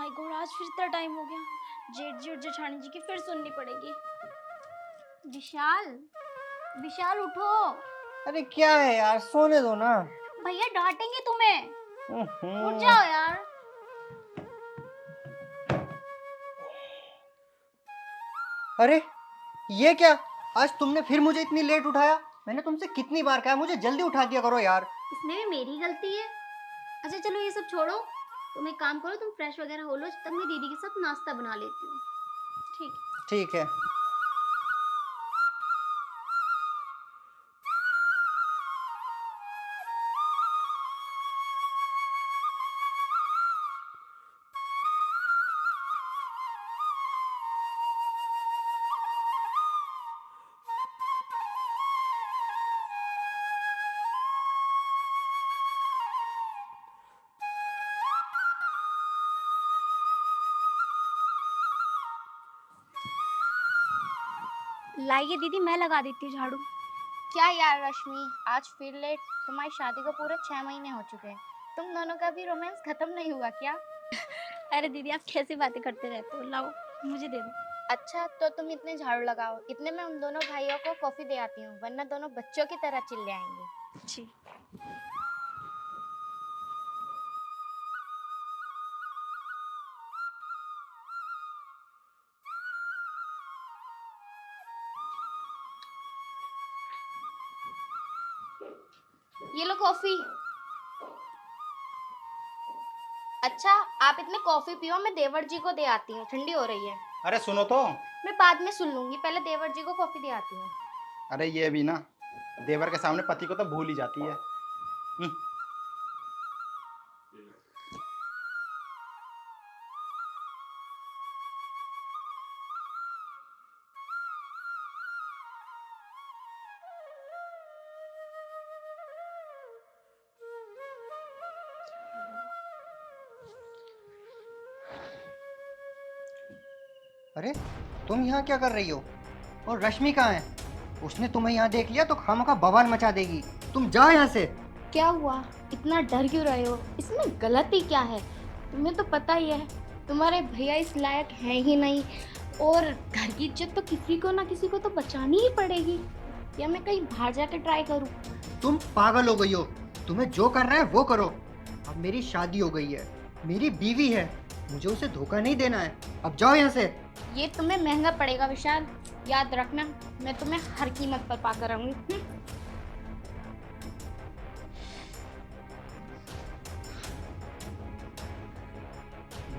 My God, आज फिर इतना टाइम हो गया। जेठ जी और जेठानी जी की फिर सुननी पड़ेगी। विशाल, विशाल उठो। अरे क्या है यार, सोने दो ना। भैया डांटेंगे तुम्हें। उठ हम्म। जाओ यार। अरे ये क्या, आज तुमने फिर मुझे इतनी लेट उठाया। मैंने तुमसे कितनी बार कहा मुझे जल्दी उठा दिया करो यार। इसमें भी मेरी गलती है। अच्छा चलो ये सब छोड़ो, तुम एक काम करो, तुम फ्रेश वगैरह हो लो, तब मैं दीदी के साथ नाश्ता बना लेती हूँ। ठीक है। ठीक है। लाइए दीदी, मैं लगा देती हूँ झाड़ू। क्या यार रश्मि, आज फिर लेट। तुम्हारी शादी को पूरे 6 महीने हो चुके हैं। तुम दोनों का भी रोमांस खत्म नहीं हुआ क्या? अरे दीदी आप कैसी बातें करते रहते हो, लाओ मुझे दे दो। अच्छा तो तुम इतने झाड़ू लगाओ, इतने में उन दोनों भाइयों को कॉफी दे आती हूँ, वरना दोनों बच्चों की तरह चिल्ले आएंगे। जी। ये लो कॉफी। अच्छा आप इतने कॉफी पियो, मैं देवर जी को दे आती हूँ, ठंडी हो रही है। अरे सुनो तो। मैं बाद में सुन लूंगी, पहले देवर जी को कॉफी दे आती हूँ। अरे ये भी ना, देवर के सामने पति को तो भूल ही जाती है। अरे तुम यहाँ क्या कर रही हो? और रश्मि कहाँ है? उसने तुम्हें यहाँ देख लिया तो खामखा बवाल मचा देगी। तुम जाओ यहाँ से। क्या हुआ, इतना डर क्यों रहे हो? इसमें गलती क्या है? तुम्हें तो पता ही है तुम्हारे भैया इस लायक है ही नहीं, और घर की इज्जत तो किसी को ना किसी को तो बचानी ही पड़ेगी। या मैं कहीं बाहर जाकर ट्राई करूं? तुम पागल हो गई हो। तुम्हें जो करना है वो करो। अब मेरी शादी हो गई है, मेरी बीवी है, मुझे उसे धोखा नहीं देना है। अब जाओ यहाँ से। ये तुम्हें महंगा पड़ेगा विशाल, याद रखना, मैं तुम्हें हर कीमत पर पाकर रहूंगी।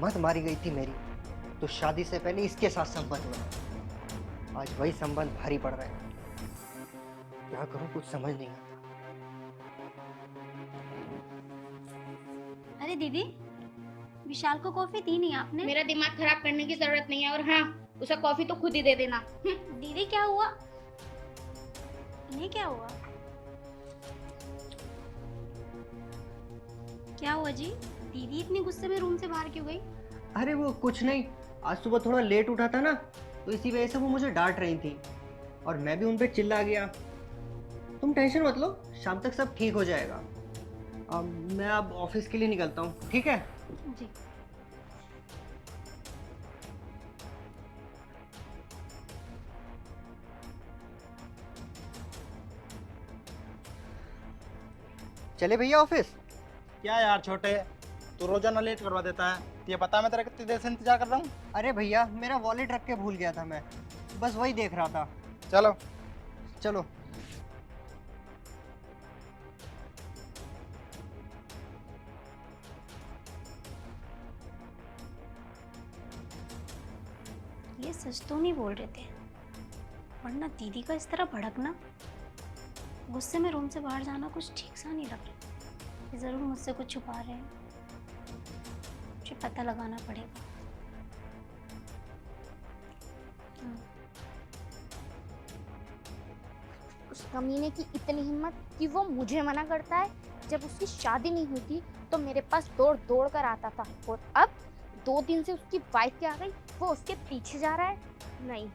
मत मारी गई थी मेरी तो शादी से पहले इसके साथ संबंध हुआ। आज वही संबंध भारी पड़ रहा है। क्या करूं कुछ समझ नहीं आता। अरे दीदी, विशाल को कॉफी दी नहीं आपने? मेरा दिमाग खराब करने की जरूरत नहीं है, और हाँ उसे कॉफी तो खुद ही दे देना। दीदी क्या हुआ? ये क्या हुआ? क्या हुआ जी? दीदी इतनी गुस्से में रूम से बाहर क्यों गई? अरे वो कुछ नहीं, आज सुबह थोड़ा लेट उठा था ना, तो इसी वजह से वो मुझे डांट रही थी और मैं भी उन पे चिल्ला गया। तुम टेंशन मत लो, शाम तक सब ठीक हो जाएगा। मैं अब ऑफिस के लिए निकलता हूँ, ठीक है? जी। चले भैया ऑफिस। क्या यार छोटे, तू रोजाना लेट करवा देता है। ये पता मैं तेरा कितनी देर से इंतजार कर रहा हूँ। अरे भैया मेरा वॉलेट रख के भूल गया था, मैं बस वही देख रहा था। चलो। चलो। ये सच तो नहीं बोल रहे थे, वरना दीदी का इस तरह भड़कना, गुस्से में रूम से बाहर जाना कुछ ठीक सा नहीं लग रहा। ये जरूर मुझसे कुछ छुपा रहे हैं, मुझे पता लगाना पड़ेगा। उस कमीने की इतनी हिम्मत कि वो मुझे मना करता है। जब उसकी शादी नहीं हुई थी तो मेरे पास दौड़ दौड़ कर आता था, और अब 2 दिन से उसकी वाइफ क्या आ गई, वो उसके पीछे जा रहा है। नहीं,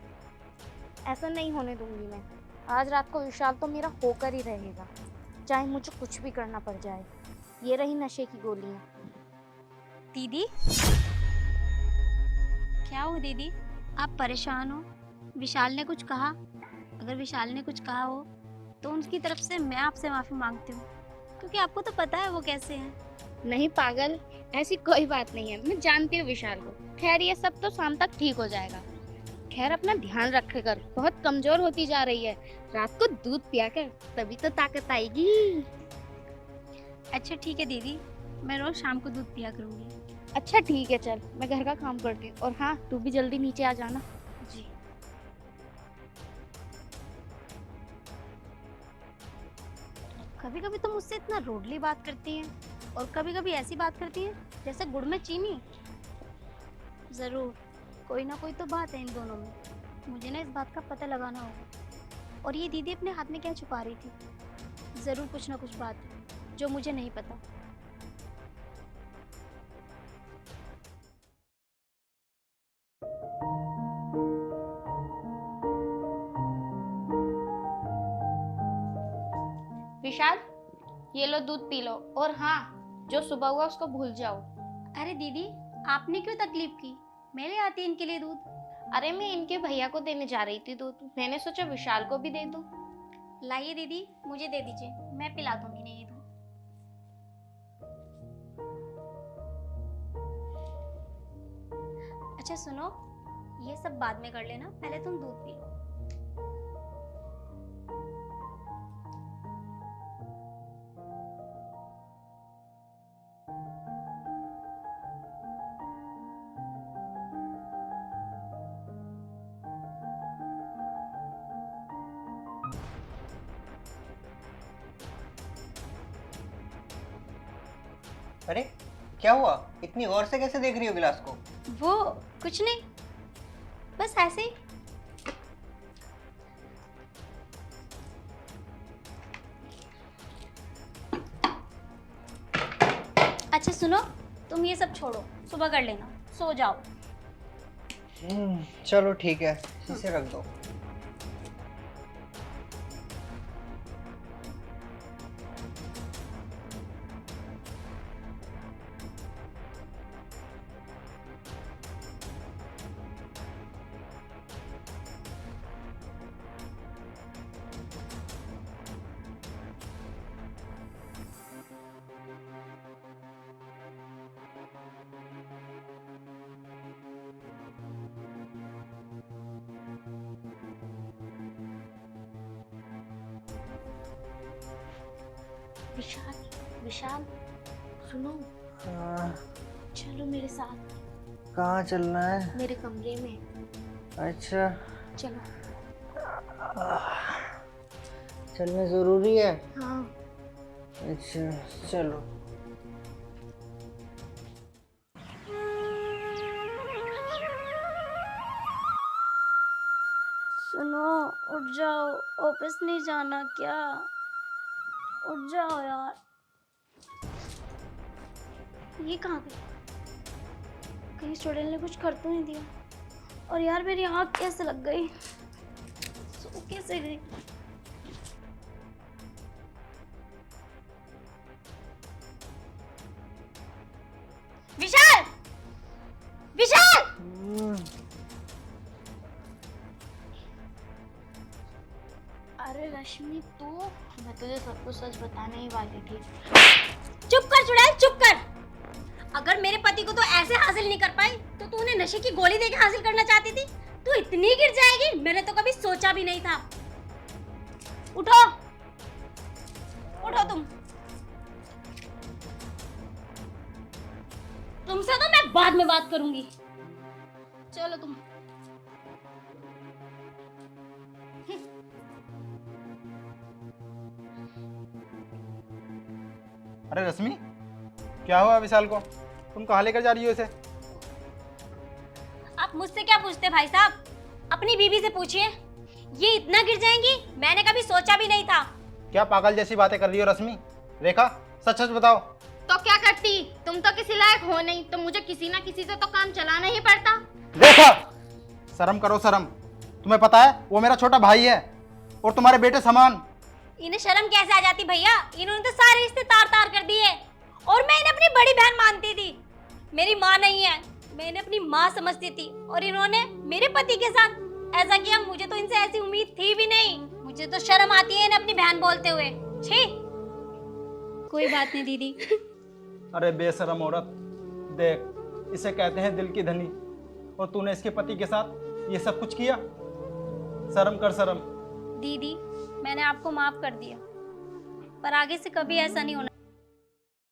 ऐसा नहीं होने दूंगी मैं। आज रात को विशाल तो मेरा होकर ही रहेगा, चाहे मुझे कुछ भी करना पड़ जाए। ये रही नशे की गोलियां। दीदी क्या हो दीदी, आप परेशान हो? विशाल ने कुछ कहा? अगर विशाल ने कुछ कहा हो तो उनकी तरफ से मैं आपसे माफ़ी मांगती हूँ, क्योंकि आपको तो पता है वो कैसे हैं। नहीं पागल, ऐसी कोई बात नहीं है, मैं जानती हूँ विशाल को। खैर ये सब तो शाम तक ठीक हो जाएगा। खैर अपना ध्यान रखे कर, बहुत कमजोर होती जा रही है। रात को दूध पिया कर, तभी तो ताकत आएगी। अच्छा ठीक है दीदी, मैं रोज शाम को दूध पिया करूँगी। अच्छा ठीक है, चल मैं घर का काम करती हूँ। और हाँ, तू भी जल्दी नीचे आ जाना। जी। कभी कभी तुम मुझसे इतना रूडली बात करती हैं और कभी कभी ऐसी बात करती हैं जैसे गुड़ में चीनी। ज़रूर कोई ना कोई तो बात है इन दोनों में, मुझे ना इस बात का पता लगाना होगा। और ये दीदी अपने हाथ में क्या छुपा रही थी? ज़रूर कुछ ना कुछ बात है जो मुझे नहीं पता। विशाल, ये लो दूध पी लो। और हाँ, जो सुबह हुआ उसको भूल जाओ। अरे दीदी, आपने क्यों तकलीफ की? मैं ले आती इनके लिए दूध। अरे मैं इनके भैया को देने जा रही थी दूध, मैंने सोचा विशाल को भी दे दूं। लाइए दीदी, मुझे दे दीजिए, मैं पिला दूंगी इन्हें ये दूध। अच्छा सुनो, ये सब बाद में कर लेना, पहले तुम दूध पी लो। अरे क्या हुआ, इतनी गौर से कैसे देख रही हो गिलास को? वो कुछ नहीं, बस ऐसे ही। अच्छा सुनो, तुम ये सब छोड़ो, सुबह कर लेना, सो जाओ। चलो ठीक है, इसे रख दो। विशाल, विशाल सुनो, चलो मेरे साथ। कहाँ चलना है? मेरे कमरे में। अच्छा, चलो। चलना जरूरी है? हाँ। अच्छा चलो। सुनो, उठ जाओ, ऑफिस नहीं जाना क्या? उठ जाओ यार। ये कहाँ गई? कहीं स्टूडेंट ने कुछ कर तो नहीं दिया? और यार मेरी आँख कैसे लग गई? सो कैसे गई? विशाल! विशाल! अरे रश्मि, तू, मैं तुझे सब कुछ सच बताने ही वाली थी। चुप कर चुड़ैल, चुप कर। अगर मेरे पति को तो ऐसे हासिल नहीं कर पाई तो तू उन्हें नशे की गोली देके हासिल करना चाहती थी? तू इतनी गिर जाएगी मैंने तो कभी सोचा भी नहीं था। उठो, उठो तुमसे तो मैं बाद में बात करूंगी। चलो तुम। अरे रश्मि, क्या हुआ विशाल को? तुम कहाँ लेकर जा रही हो इसे? आप मुझसे क्या पूछते भाई साहब? अपनी बीवी से पूछिए। ये इतना गिर जाएंगी मैंने कभी सोचा भी नहीं था। क्या पागल जैसी बातें कर रही हो रश्मि? रेखा, सच सच बताओ। तो क्या करती? तुम तो किसी लायक हो नहीं, तो मुझे किसी ना किसी से तो काम चलाना ही पड़ता। रेखा, शर्म करो शर्म। तुम्हें पता है वो मेरा छोटा भाई है और तुम्हारे बेटे समान। इन्हें शर्म कैसे आ जाती भैया? इन्होंने तो सारे रिश्ते तार तार कर दिए और मैं इन्हें अपनी बड़ी बहन मानती थी। मेरी माँ नहीं है, मैं इन्हें अपनी माँ समझती थी और इन्होंने मेरे पति के साथ ऐसा किया। मुझे तो इनसे ऐसी उम्मीद थी भी नहीं। मुझे तो शर्म आती है इन्हें अपनी बहन बोलते हुए। छी। कोई बात नहीं दीदी। अरे बेशरम औरत, देख इसे कहते हैं दिल की धनी, और तूने इसके पति के साथ ये सब कुछ किया। शर्म कर शर्म। दीदी मैंने आपको माफ कर दिया, पर आगे से कभी ऐसा नहीं होना